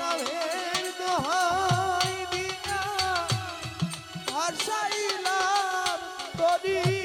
নামের দোহাই দিয়া ভাসাইলাম তরি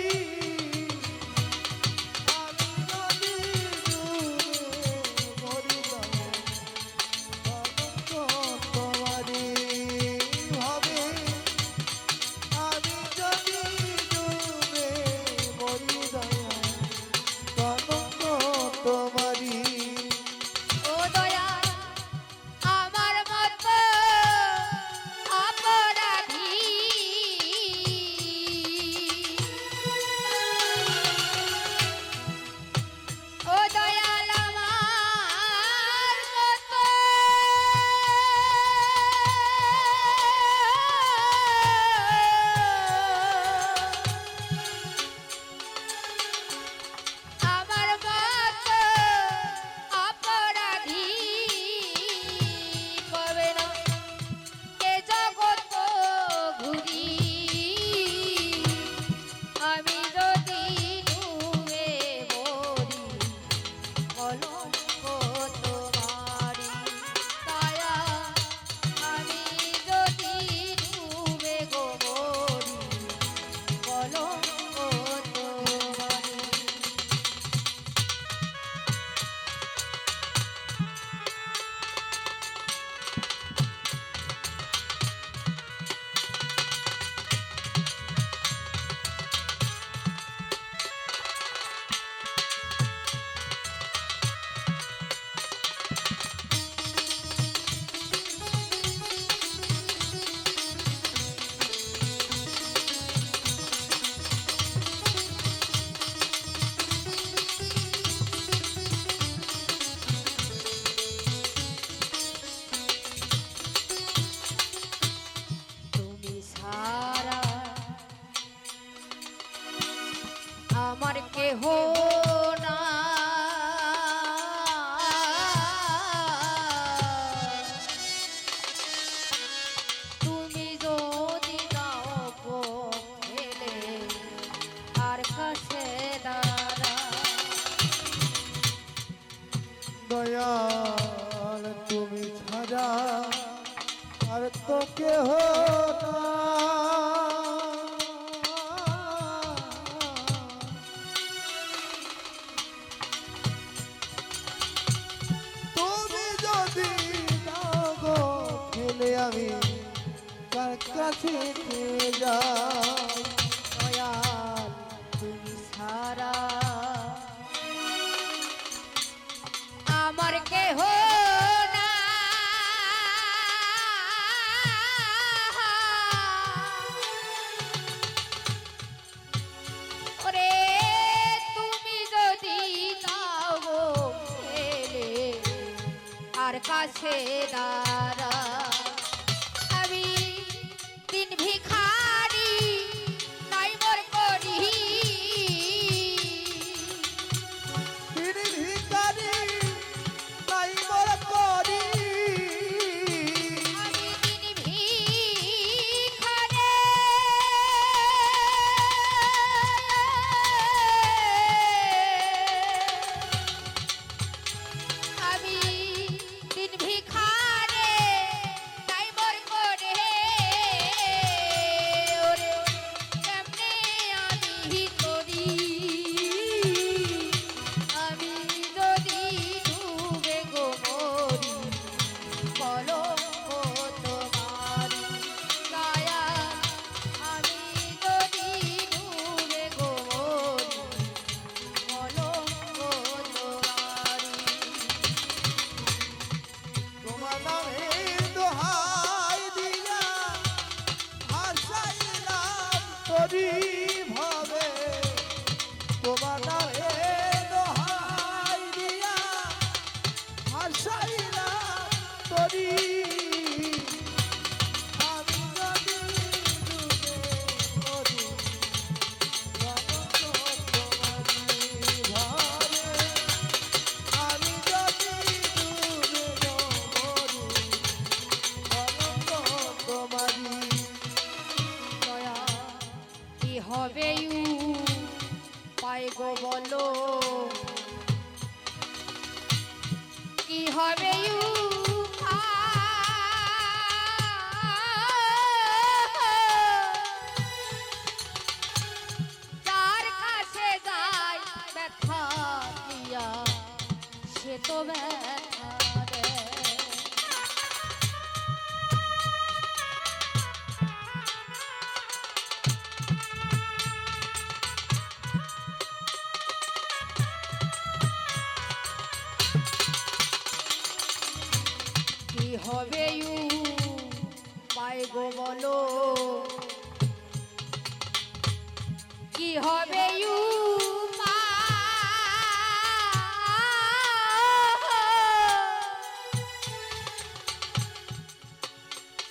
আমার কেহ না তুমি যদি যাও ফেলে আর কাছে দাঁড়া দয়াল তুমি ছাড়া আর তো কেহ না আমি কার কাছে যাই দয়াল তুমি ছাড়া আমার কেহ না ওরে তুমি যদি যাও ফেলে আর কাছে দাঁড়া দিন ভিখারি নাই মোর করি দিন ভিখারি নাই মোর করি আমি দিন ভিখারি আমি দিন ভিখারি নাই মোর করে ভাবে তোমার নামে দোহাই দিয়া ভাসাইলাম তরি আমি যদি ডুবে মরি তোমারি ভাবে আমি যদি ডুবে মরি তোমারি হবে পাই গো বলো কি হবে কি হবে পাই গো বলো কি হবে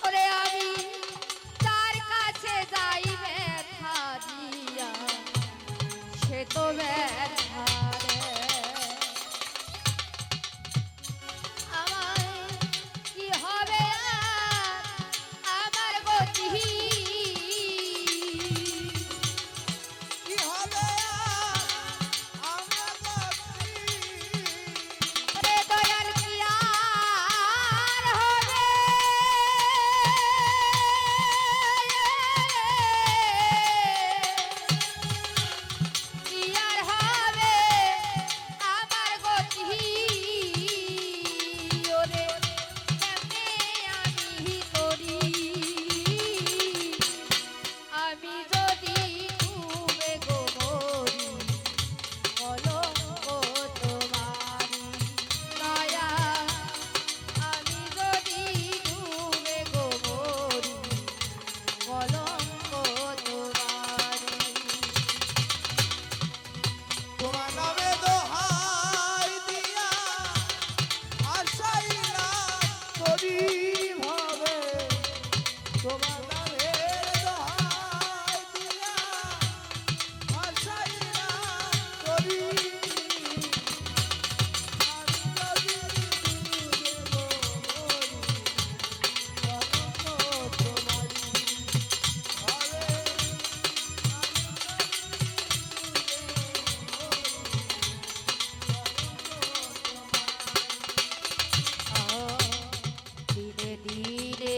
ওরে আমি তার কাছে যাই ব্যথা দিয়া সে তো ব্যথা রে আমার কি হবে আমার গতি কি হবে আমার গতি? রে দয়ার কি আর হবে কি আর হবে আমার গতি ওরে কেমনে আমি করি আমি যদি ডুবে গো মরি বলো ও তোমারি দয়া আমি যদি ডুবে গো মরি বলো ও তোমারি তোমার নামে দোহাই দিয়া আশাইলাম করি ভাবে, তোমার নামে দোহাই দিয়া আশাইলাম করি। আমি যদি ডুবে গো মরি, কলঙ্ক তোমারি হবে। দিনে দিনে